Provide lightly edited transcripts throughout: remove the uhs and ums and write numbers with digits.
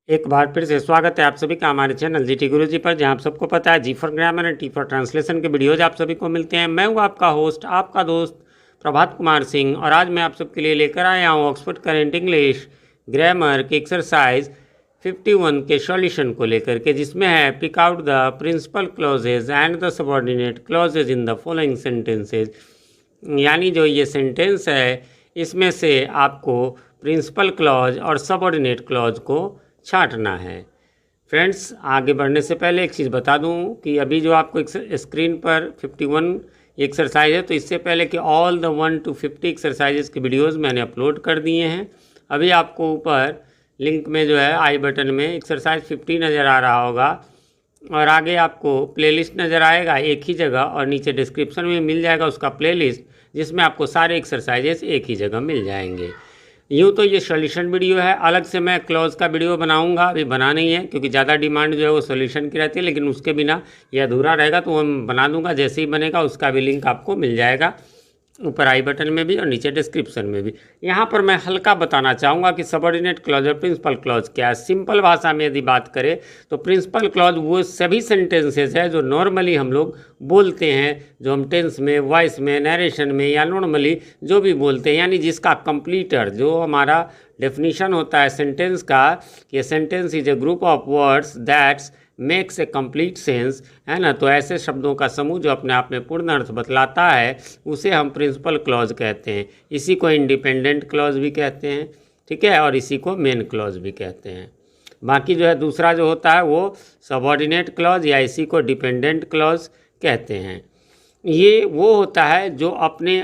एक बार फिर से स्वागत है आप सभी का हमारे चैनल जीटी गुरुजी पर, जहां आप सबको पता है G for grammar and T for translation के वीडियोज आप सभी को मिलते हैं। मैं हूं आपका होस्ट, आपका दोस्त प्रभात कुमार सिंह, और आज मैं आप सबके लिए लेकर आया हूं ऑक्सफोर्ड करेंट इंग्लिश ग्रामर की एक्सरसाइज 51 के सॉल्यूशन को लेकर के, जिसमें है pick out the principal clauses and the subordinate clauses in the following sentences. यानी जो ये सेंटेंस है इसमें से आपको प्रिंसिपल क्लॉज और सबऑर्डिनेट क्लॉज को छांटना है। फ्रेंड्स, आगे बढ़ने से पहले एक चीज़ बता दूं कि अभी जो आपको स्क्रीन पर 51 एक्सरसाइज है, तो इससे पहले कि ऑल द 1 to 50 एक्सरसाइजेस की वीडियोस मैंने अपलोड कर दिए हैं। अभी आपको ऊपर लिंक में जो है आई बटन में एक्सरसाइज 50 नज़र आ रहा होगा, और आगे आपको प्लेलिस्ट नज़र आएगा एक ही जगह, और नीचे डिस्क्रिप्शन में मिल जाएगा उसका प्लेलिस्ट, जिसमें आपको सारे एक्सरसाइजेस एक ही जगह मिल जाएंगे। यूँ तो ये सॉल्यूशन वीडियो है, अलग से मैं क्लॉज का वीडियो बनाऊंगा, अभी बना नहीं है क्योंकि ज़्यादा डिमांड जो है वो सॉल्यूशन की रहती है, लेकिन उसके बिना ये अधूरा रहेगा, तो वो मैं बना दूंगा। जैसे ही बनेगा उसका भी लिंक आपको मिल जाएगा ऊपर आई बटन में भी और नीचे डिस्क्रिप्शन में भी। यहाँ पर मैं हल्का बताना चाहूँगा कि सबऑर्डिनेट क्लॉज और प्रिंसिपल क्लॉज क्या है। सिंपल भाषा में यदि बात करें तो प्रिंसिपल क्लॉज वो सभी सेंटेंसेस है जो नॉर्मली हम लोग बोलते हैं, जो हम टेंस में, वॉइस में, नरेशन में या नॉर्मली जो भी बोलते हैं, यानी जिसका कंप्लीटर, जो हमारा डेफिनीशन होता है सेंटेंस का, कि sentence is a group of words that's makes a complete sense, है ना। तो ऐसे शब्दों का समूह जो अपने आप में पूर्ण अर्थ बतलाता है, उसे हम प्रिंसिपल क्लॉज कहते हैं। इसी को इंडिपेंडेंट क्लॉज भी कहते हैं, ठीक है, और इसी को मेन क्लॉज भी कहते हैं। बाकी जो है दूसरा जो होता है वो सबऑर्डिनेट क्लॉज या इसी को डिपेंडेंट क्लॉज कहते हैं। ये वो होता है जो अपने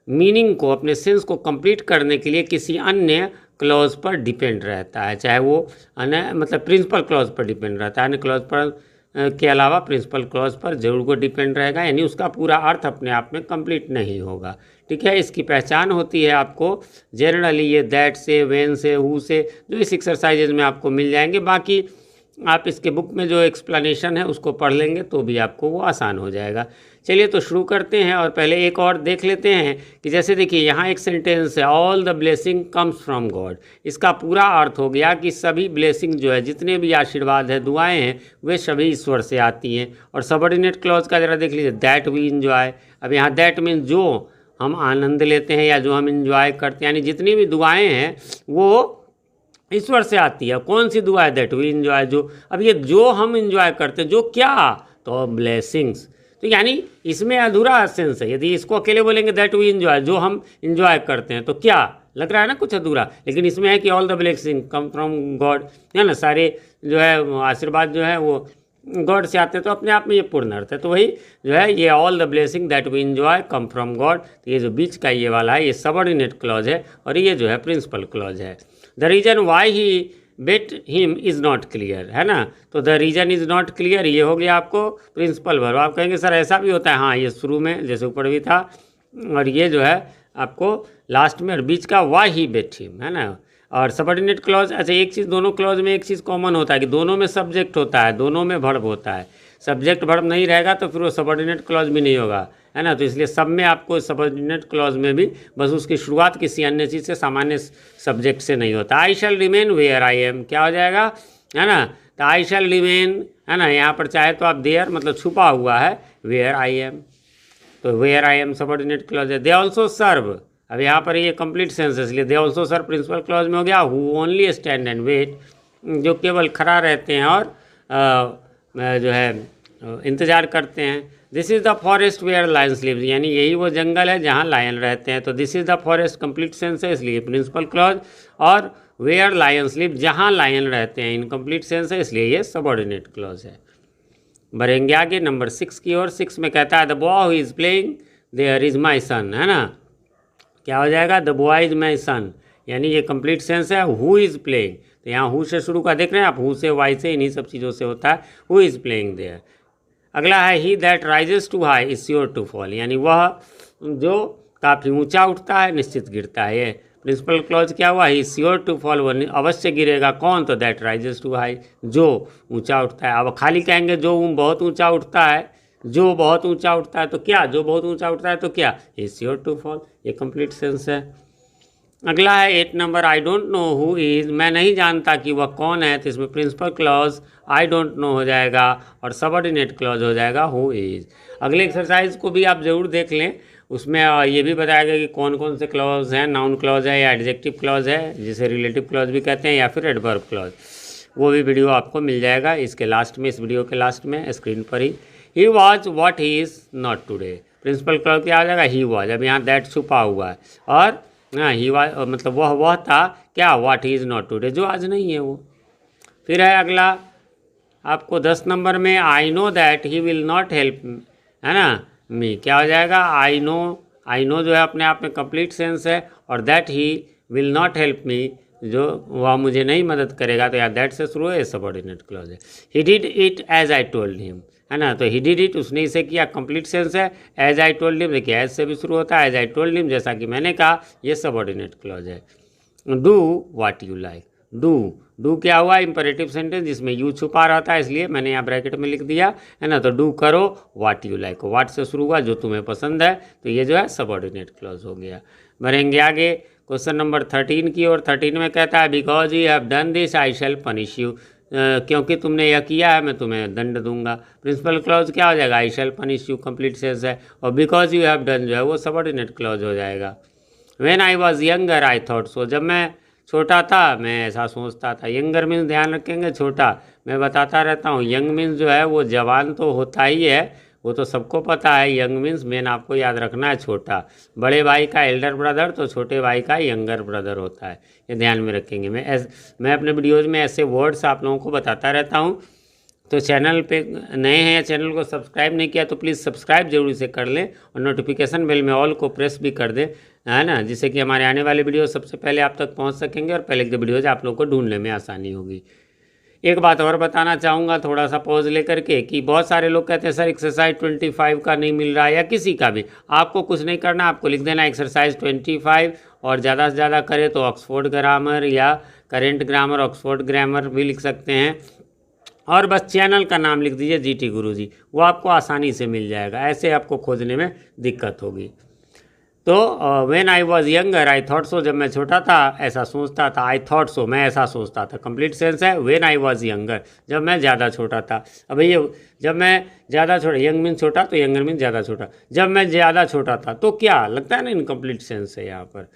मीनिंग को, अपने सेंस को कंप्लीट करने के लिए किसी अन्य क्लॉज पर डिपेंड रहता है, चाहे वो अन्य मतलब प्रिंसिपल क्लॉज पर डिपेंड रहता है, अन्य क्लॉज पर के अलावा प्रिंसिपल क्लॉज पर जरूर को डिपेंड रहेगा, यानी उसका पूरा अर्थ अपने आप में कंप्लीट नहीं होगा, ठीक है। इसकी पहचान होती है आपको जनरली ये दैट से, व्हेन से, हु से, जो इस एक्सरसाइजेज में आपको मिल जाएंगे। बाकी आप इसके बुक में जो एक्सप्लेनेशन है उसको पढ़ लेंगे तो भी आपको वो आसान हो जाएगा। चलिए तो शुरू करते हैं, और पहले एक और देख लेते हैं कि जैसे देखिए यहाँ एक सेंटेंस है, all the blessing comes from God. इसका पूरा अर्थ हो गया कि सभी ब्लेसिंग जो है, जितने भी आशीर्वाद है, दुआएं हैं, वे सभी ईश्वर से आती हैं। और सबऑर्डिनेट क्लॉज का ज़रा देख लीजिए, दैट वी इंजॉय। अब यहाँ दैट मीन्स जो हम आनंद लेते हैं या जो हम इंजॉय करते हैं, यानी जितनी भी दुआएँ हैं वो ईश्वर से आती है। कौन सी दुआ है? दैट वी इंजॉय, जो। अब ये जो हम इंजॉय करते हैं, जो क्या, तो ब्लेसिंग्स। तो यानी इसमें अधूरा सेंस है। यदि इसको अकेले बोलेंगे दैट वी इंजॉय, जो हम इंजॉय करते हैं, तो क्या लग रहा है ना कुछ अधूरा। लेकिन इसमें है कि all the blessing come from God, है ना, सारे जो है आशीर्वाद जो है वो गॉड से आते हैं, तो अपने आप में ये पूर्ण अर्थ है। तो वही जो है ये all the blessing that we enjoy come from God, तो ये जो बीच का ये वाला है ये सबऑर्डिनेट क्लॉज है, और ये जो है प्रिंसिपल क्लॉज है। The reason why he beat him is not clear, है ना। तो the reason is not clear ये हो गया आपको प्रिंसिपल वर्ब। आप कहेंगे सर ऐसा भी होता है, हाँ, ये शुरू में जैसे ऊपर भी था, और ये जो है आपको लास्ट में, और बीच का वाई ही बेट हिम, है ना। और सबऑर्डिनेट क्लॉज, अच्छा एक चीज़, दोनों क्लॉज में एक चीज़ कॉमन होता है कि दोनों में सब्जेक्ट होता है, दोनों में वर्ब होता है। सब्जेक्ट वर्ब नहीं रहेगा तो फिर वो सबऑर्डिनेट क्लॉज भी नहीं होगा, है ना। तो इसलिए सब में आपको सबऑर्डिनेट क्लॉज में भी बस उसकी शुरुआत किसी अन्य चीज़ से, सामान्य सब्जेक्ट से नहीं होता। आई शैल रिमेन वेयर आई एम, क्या हो जाएगा, है ना। तो आई शैल रिमेन, है ना, यहाँ पर चाहे तो आप देयर मतलब छुपा हुआ है, वेयर आई एम, तो where I am subordinate clause है। दे ऑल्सो सर्व, अब यहाँ पर ये कंप्लीट सेंस है, इसलिए they also serve principal clause में हो गया। Who only stand and wait, जो केवल खड़ा रहते हैं और जो है इंतज़ार करते हैं। This is the forest where lions lives, यानी यही वो जंगल है जहाँ लायन रहते हैं। तो this is the forest complete sense है, इसलिए प्रिंसिपल क्लॉज, और वेयर लायंस लिव, जहाँ लायन रहते हैं, इनकम्प्लीट सेंस है, इसलिए ये सबऑर्डिनेट क्लॉज है। बढ़ेंगे आगे नंबर 6 की ओर। 6 में कहता है the boy who is playing there is my son, है ना। क्या हो जाएगा, the boy is my son, यानी ये कंप्लीट सेंस है। हु इज़ प्लेइंग, तो यहाँ हु से शुरू का देख रहे हैं आप, हु से, वाई से, इन्हीं सब चीज़ों से होता है। Who is playing there. अगला है he that rises too high is sure to fall, यानी वह जो काफ़ी ऊंचा उठता है निश्चित गिरता है। ये प्रिंसिपल क्लॉज क्या हुआ, ही श्योर टू फॉल, वह अवश्य गिरेगा। कौन, तो दैट राइजेस टू हाई, जो ऊंचा उठता है। अब खाली कहेंगे जो बहुत ऊंचा उठता है, जो बहुत ऊंचा उठता है, तो क्या, जो बहुत ऊंचा उठता है तो क्या, ही श्योर टू फॉल, ये कंप्लीट सेंस है। अगला है 8 number, I don't know who is, मैं नहीं जानता कि वह कौन है। तो इसमें principal clause I don't know हो जाएगा और सबऑर्डिनेट क्लॉज हो जाएगा हु इज़। अगले एक्सरसाइज को भी आप ज़रूर देख लें, उसमें ये भी बताया गया कि कौन कौन से क्लॉज हैं, नाउन क्लॉज है या एडजेक्टिव क्लॉज है जिसे रिलेटिव क्लॉज भी कहते हैं या फिर एडवर्ब क्लॉज। वो भी वीडियो आपको मिल जाएगा इसके लास्ट में, इस वीडियो के लास्ट में स्क्रीन पर he was what he is not today, principal clause क्या आ जाएगा ही वॉज। अब यहाँ दैट छुपा हुआ है और हाँ ही वॉज मतलब वह था क्या, what he is not today, जो आज नहीं है वो। फिर है अगला आपको 10 नंबर में, I know that he will not help, है ना, मी, क्या हो जाएगा आई नो जो है अपने आप में कंप्लीट सेंस है, और that he will not help me, जो वह मुझे नहीं मदद करेगा, तो यार दैट से शुरू है, सबऑर्डिनेट क्लॉज है। He did it as I told him, है ना, तो ही डिड इट उसने इसे किया, कंप्लीट सेंस है। एज आई टोल्ड हिम, देखिए एज से भी शुरू होता है, एज आई टोल्ड हिम जैसा कि मैंने कहा, ये सबऑर्डिनेट क्लॉज है। Do what you like, do क्या हुआ, इंपरेटिव सेंटेंस जिसमें यू छुपा रहता है, इसलिए मैंने यहाँ ब्रैकेट में लिख दिया, है ना। तो डू करो व्हाट यू लाइक, व्हाट से शुरू हुआ, जो तुम्हें पसंद है, तो ये जो है सबऑर्डिनेट क्लॉज हो गया। बढ़ेंगे आगे क्वेश्चन नंबर 13 की ओर। 13 में कहता है because you have done this I shall punish you, क्योंकि तुमने यह किया है मैं तुम्हें दंड दूंगा। प्रिंसिपल क्लॉज क्या हो जाएगा, आई shall punish you complete sense है, और बिकॉज यू हैव डन जो है वो सबऑर्डिनेट क्लॉज हो जाएगा। When I was younger I thought so, जब मैं छोटा था मैं ऐसा सोचता था। यंगर मीन्स ध्यान रखेंगे छोटा, मैं बताता रहता हूँ, यंग मीन्स जो है वो जवान तो होता ही है, वो तो सबको पता है। यंग मीन्स मेन आपको याद रखना है छोटा, बड़े भाई का एल्डर ब्रदर, तो छोटे भाई का यंगर ब्रदर होता है, ये ध्यान में रखेंगे। मैं अपने वीडियोज़ में ऐसे वर्ड्स आप लोगों को बताता रहता हूँ। तो चैनल पे नए हैं या चैनल को सब्सक्राइब नहीं किया तो प्लीज़ सब्सक्राइब जरूर से कर लें, और नोटिफिकेशन बेल में ऑल को प्रेस भी कर दें, है ना, जिससे कि हमारे आने वाले वीडियो सबसे पहले आप तक पहुंच सकेंगे और पहले के वीडियोज़ आप लोगों को ढूंढने में आसानी होगी। एक बात और बताना चाहूँगा थोड़ा सा पॉज लेकर के, कि बहुत सारे लोग कहते हैं सर एक्सरसाइज 25 का नहीं मिल रहा है, या किसी का भी, आपको कुछ नहीं करना, आपको लिख देना एक्सरसाइज 25, और ज़्यादा से ज़्यादा करें तो ऑक्सफोर्ड ग्रामर या करेंट ग्रामर, ऑक्सफोर्ड ग्रामर भी लिख सकते हैं, और बस चैनल का नाम लिख दीजिए जीटी गुरुजी, वो आपको आसानी से मिल जाएगा, ऐसे आपको खोजने में दिक्कत होगी। तो when I was younger I thought so, जब मैं छोटा था ऐसा सोचता था, आई थॉट सो मैं ऐसा सोचता था, कंप्लीट सेंस है। व्हेन आई वॉज यंगर, जब मैं ज़्यादा छोटा था। अब ये जब मैं ज़्यादा छोटा, यंग मीन छोटा, तो यंगर मीन ज़्यादा छोटा, जब मैं ज़्यादा छोटा था, तो क्या लगता है ना इनकम्प्लीट सेंस है यहाँ पर।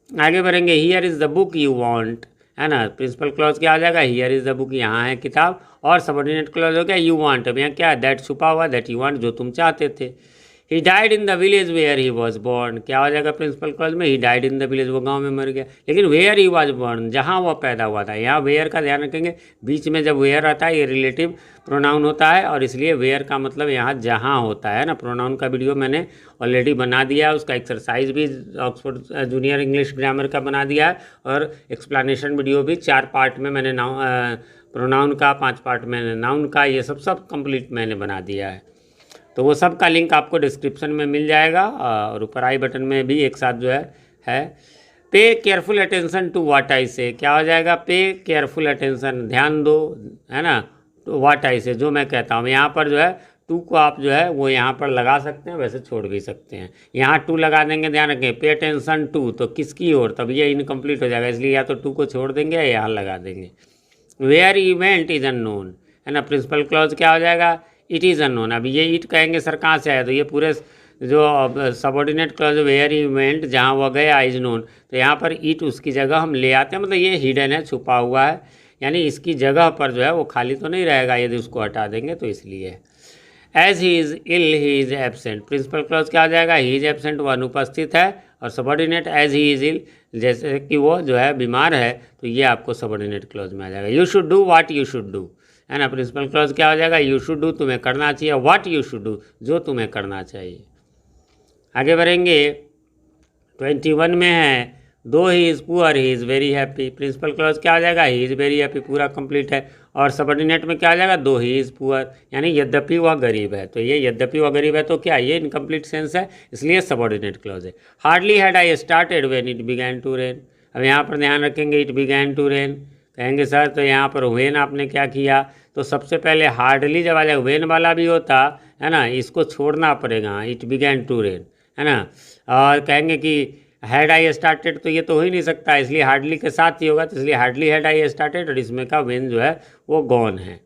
आगे बढ़ेंगे, here is the book you want, है ना, प्रिंसिपल क्लॉज क्या आ जाएगा, हियर इज़ द बुक, यहाँ है किताब, और सबऑर्डिनेट क्लॉज हो गया यू वांट, अब यहाँ क्या है, दैट छुपा हुआ, दैट यू वांट जो तुम चाहते थे। He died in the village where he was born, क्या हो जाएगा प्रिंसिपल क्लॉज में, he died in the village, वो गांव में मर गया, लेकिन वेयर ही वॉज बॉर्न, जहाँ वो पैदा हुआ था। यहाँ वेयर का ध्यान रखेंगे, बीच में जब वेयर आता है ये रिलेटिव प्रोनाउन होता है, और इसलिए वेयर का मतलब यहाँ जहाँ होता है ना। प्रोनाउन का वीडियो मैंने ऑलरेडी बना दिया है, उसका एक्सरसाइज भी ऑक्सफोर्ड जूनियर इंग्लिश ग्रामर का बना दिया है, और एक्सप्लेनेशन वीडियो भी 4 पार्ट में मैंने प्रोनाउन का, 5 पार्ट में नाउन का, ये सब कंप्लीट मैंने बना दिया है। तो वो सब का लिंक आपको डिस्क्रिप्शन में मिल जाएगा, और ऊपर आई बटन में भी एक साथ जो है। Pay careful attention to what I say, क्या हो जाएगा, पे केयरफुल अटेंशन, ध्यान दो, है ना, तो व्हाट आई से, जो मैं कहता हूँ। यहाँ पर जो है टू को आप जो है वो यहाँ पर लगा सकते हैं, वैसे छोड़ भी सकते हैं। यहाँ टू लगा देंगे, ध्यान रखें, पे अटेंशन टू, तो किसकी ओर, तब ये इनकम्प्लीट हो जाएगा, इसलिए या तो टू को छोड़ देंगे या यहाँ लगा देंगे। वेयर इवेंट इज अननोन, है ना, प्रिंसिपल क्लॉज क्या हो जाएगा, इट इज़ अननोन। अब ये इट कहेंगे सर कहाँ से आया, तो ये पूरे जो सबऑर्डिनेट क्लॉज वेयर इवेंट जहाँ वो गया इज नोन, तो यहाँ पर इट उसकी जगह हम ले आते हैं, मतलब ये हिडन है, छुपा हुआ है, यानी इसकी जगह पर जो है वो खाली तो नहीं रहेगा यदि उसको हटा देंगे, तो इसलिए। As he is ill he is absent, principal clause क्या आ जाएगा, ही इज़ एबसेंट, वह अनुपस्थित है, और सबऑर्डिनेट एज ही इज़ इल, जैसे कि वो जो है बीमार है, तो ये आपको सबऑर्डिनेट क्लॉज में आ जाएगा। You should do what you should do, है ना, प्रिंसिपल क्लॉज क्या हो जाएगा, यू शुड डू तुम्हें करना चाहिए, व्हाट यू शुड डू जो तुम्हें करना चाहिए। आगे बढ़ेंगे 21 में है, though he is poor he is very happy, principal clause क्या आ जाएगा, ही इज़ वेरी हैप्पी, पूरा कंप्लीट है, और सबऑर्डिनेट में क्या आ जाएगा, दो ही इज़ पुअर, यानी यद्यपि वह गरीब है, तो ये यद्यपि वह गरीब है तो क्या, ये इनकम्प्लीट सेंस है, इसलिए सबऑर्डिनेट क्लॉज है। Hardly had I started when it began to rain, अब यहाँ पर ध्यान रखेंगे, इट बिगैन टू रेन कहेंगे सर, तो यहाँ पर व्हेन आपने क्या किया, तो सबसे पहले हार्डली जब आ जाएगा, व्हेन वाला भी होता है ना, इसको छोड़ना पड़ेगा, इट बिगैन टू रेन, है ना, और कहेंगे कि हैड आई स्टार्टेड तो ये तो हो ही नहीं सकता, इसलिए हार्डली के साथ ही होगा, तो इसलिए हार्डली हैड आई स्टार्टेड, और इसमें का वेन जो है वो गॉन है।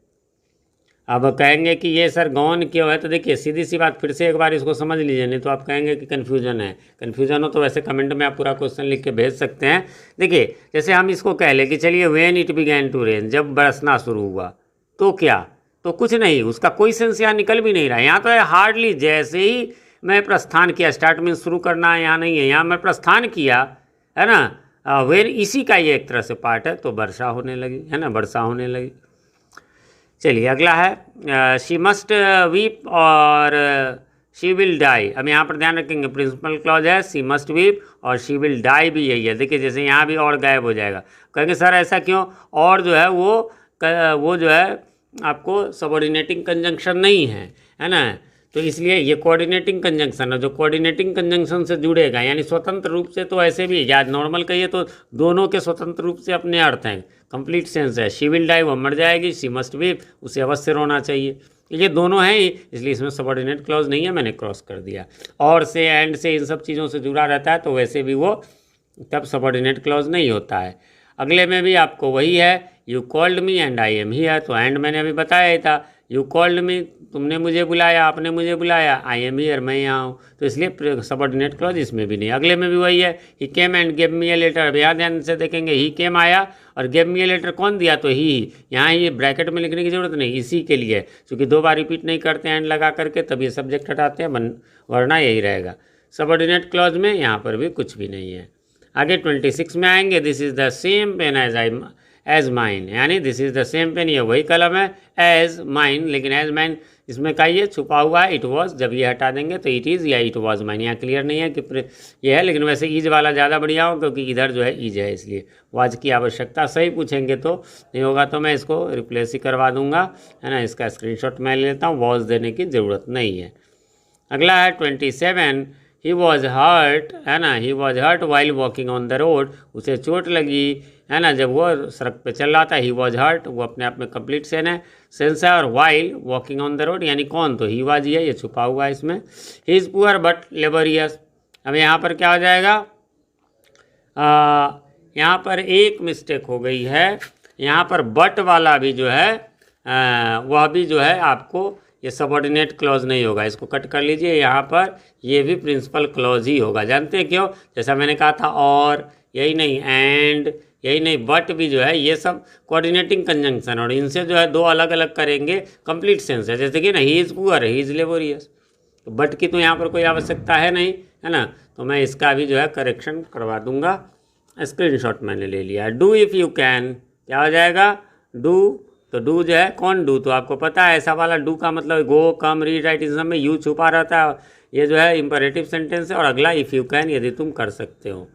अब कहेंगे कि ये सर गॉन क्यों है, तो देखिए सीधी सी बात, फिर से एक बार इसको समझ लीजिए, नहीं तो आप कहेंगे कि कन्फ्यूजन है। कन्फ्यूजन हो तो वैसे कमेंट में आप पूरा क्वेश्चन लिख के भेज सकते हैं। देखिए जैसे हम इसको कह लें कि चलिए when it began to rain, जब बरसना शुरू हुआ, तो क्या, तो कुछ नहीं, उसका कोई सेंस यहाँ निकल भी नहीं रहा। यहाँ तो है हार्डली, जैसे ही मैं प्रस्थान किया, स्टार्ट मीन्स शुरू करना है, यहाँ नहीं है, यहाँ मैं प्रस्थान किया है ना, वेन इसी का ये एक तरह से पार्ट है, तो वर्षा होने लगी, है ना, वर्षा होने लगी। चलिए अगला है शी मस्ट वीप और शी विल डाई। अब यहाँ पर ध्यान रखेंगे प्रिंसिपल क्लॉज है, शी मस्ट वीप और शी विल डाई भी यही है। देखिए जैसे यहाँ भी और गायब हो जाएगा, कहेंगे सर ऐसा क्यों, और जो है वो जो है आपको सबऑर्डिनेटिंग कंजंक्शन नहीं है ना, तो इसलिए ये कोऑर्डिनेटिंग कंजंक्शन है, जो कोऑर्डिनेटिंग कंजंक्शन से जुड़ेगा, यानी स्वतंत्र रूप से, तो ऐसे भी या नॉर्मल कहिए तो दोनों के स्वतंत्र रूप से अपने अर्थ हैं, कंप्लीट सेंस है। शी विल डाई वो मर जाएगी, शी मस्ट बी उसे अवश्य रोना चाहिए, ये दोनों हैं ही, इसलिए इसमें सबऑर्डिनेट क्लॉज नहीं है, मैंने क्रॉस कर दिया। और से, एंड से, इन सब चीज़ों से जुड़ा रहता है, तो वैसे भी वो तब सबऑर्डिनेट क्लॉज नहीं होता है। अगले में भी आपको वही है, you called me and I am here, तो एंड मैंने अभी बताया ही था, यू कॉल्ड मी तुमने मुझे बुलाया, आपने मुझे बुलाया, आई एम हियर मैं यहाँ हूँ, तो इसलिए सबऑर्डिनेट क्लॉज इसमें भी नहीं। अगले में भी वही है, he came and gave me a letter. अब यहाँ ध्यान से देखेंगे, ही केम आया और गेव मी ए लेटर कौन दिया, तो ही, यहाँ ये ब्रैकेट में लिखने की जरूरत नहीं, इसी के लिए, क्योंकि दो बार रिपीट नहीं करते एंड लगा करके, तब ये सब्जेक्ट हटाते हैं, वरना यही रहेगा। सबऑर्डिनेट क्लॉज में यहाँ पर भी कुछ भी नहीं है। आगे 26 में आएंगे, this is the same pen as mine, यानी this is the same pen, ये वही कलम है एज माइन, लेकिन एज माइन इसमें का ये छुपा हुआ है, इट वॉज, जब ये हटा देंगे तो इट इज़ या इट वॉज माइन। यहाँ क्लियर नहीं है कि ये है, लेकिन वैसे ईज वाला ज़्यादा बढ़िया हो, क्योंकि इधर जो है ईज है, इसलिए वाज की आवश्यकता, सही पूछेंगे तो, नहीं होगा तो मैं इसको रिप्लेस ही करवा दूंगा, है ना, इसका स्क्रीनशॉट मैं ले लेता हूँ, वॉज देने की ज़रूरत नहीं है। अगला है 27, ही वॉज हर्ट, है ना, he was hurt while walking on the road, उसे चोट लगी, है ना, जब वो सड़क पे चल रहा था, ही वॉज हर्ट, वो अपने आप में कंप्लीट सेंस है, और while walking on the road यानी कौन, तो ही वाज ही है, ये छुपा हुआ है इसमें। ही इज़ पुअर बट लेबोरियस। अब यहाँ पर क्या हो जाएगा, यहाँ पर एक मिस्टेक हो गई है, यहाँ पर बट वाला भी जो है वह भी जो है आपको ये सबऑर्डिनेट क्लॉज नहीं होगा, इसको कट कर लीजिए, यहाँ पर ये भी प्रिंसिपल क्लॉज ही होगा। जानते हैं क्यों, जैसा मैंने कहा था, और यही नहीं, एंड यही नहीं, बट भी जो है, ये सब कोऑर्डिनेटिंग कंजंक्शन, और इनसे जो है दो अलग अलग करेंगे कंप्लीट सेंस है। जैसे कि ना, ही is poor, he is laborious, तो बट की तो यहाँ पर कोई आवश्यकता है नहीं, है ना, तो मैं इसका भी जो है करेक्शन करवा दूंगा। स्क्रीनशॉट मैंने ले लिया। डू इफ़ यू कैन, क्या हो जाएगा, डू, तो डू जो है कौन, डू तो आपको पता है, ऐसा वाला डू का मतलब गो, कम, रीड, राइट, इन सब में यू छुपा रहता है, ये जो है इंपरेटिव सेंटेंस है। और अगला इफ़ यू कैन, यदि तुम कर सकते हो।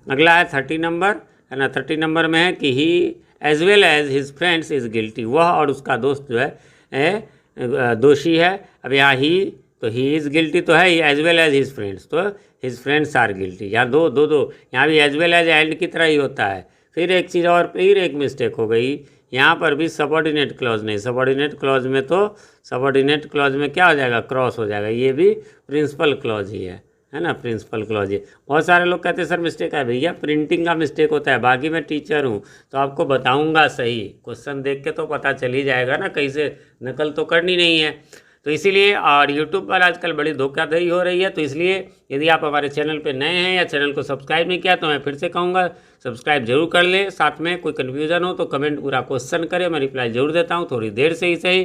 अगला है 30 नंबर, है ना, 30 नंबर में है कि he as well as his friends is guilty, वह और उसका दोस्त जो है दोषी है। अब यहाँ ही, तो ही इज़ गिल्टी तो है, as well as his friends, तो हिज फ्रेंड्स आर गिल्टी, यहाँ दो यहाँ भी एज वेल एज एंड की तरह ही होता है। फिर एक चीज़ और, फिर एक मिस्टेक हो गई, यहाँ पर भी सबऑर्डिनेट क्लॉज नहीं, सबऑर्डिनेट क्लॉज में तो, सबऑर्डिनेट क्लॉज में क्या हो जाएगा, क्रॉस हो जाएगा, ये भी प्रिंसिपल क्लॉज ही है ना, प्रिंसिपल क्लॉज ही। बहुत सारे लोग कहते हैं सर मिस्टेक है, भैया प्रिंटिंग का मिस्टेक होता है, बाकी मैं टीचर हूँ तो आपको बताऊँगा, सही क्वेश्चन देख के तो पता चल ही जाएगा ना, कहीं से नकल तो करनी नहीं है। तो इसीलिए, और यूट्यूब पर आजकल बड़ी धोखाधड़ी हो रही है, तो इसलिए यदि आप हमारे चैनल पे नए हैं या चैनल को सब्सक्राइब नहीं किया, तो मैं फिर से कहूँगा सब्सक्राइब जरूर कर ले। साथ में कोई कन्फ्यूज़न हो तो कमेंट पूरा क्वेश्चन करें, मैं रिप्लाई जरूर देता हूँ, थोड़ी देर से ही सही।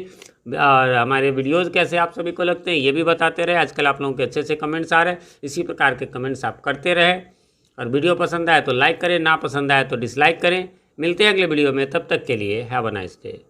और हमारे वीडियोज़ कैसे आप सभी को लगते हैं ये भी बताते रहे। आजकल आप लोगों के अच्छे अच्छे कमेंट्स आ रहे हैं, इसी प्रकार के कमेंट्स आप करते रहें। और वीडियो पसंद आए तो लाइक करें, ना पसंद आए तो डिसलाइक करें। मिलते हैं अगले वीडियो में, तब तक के लिए हैव अ नाइस डे।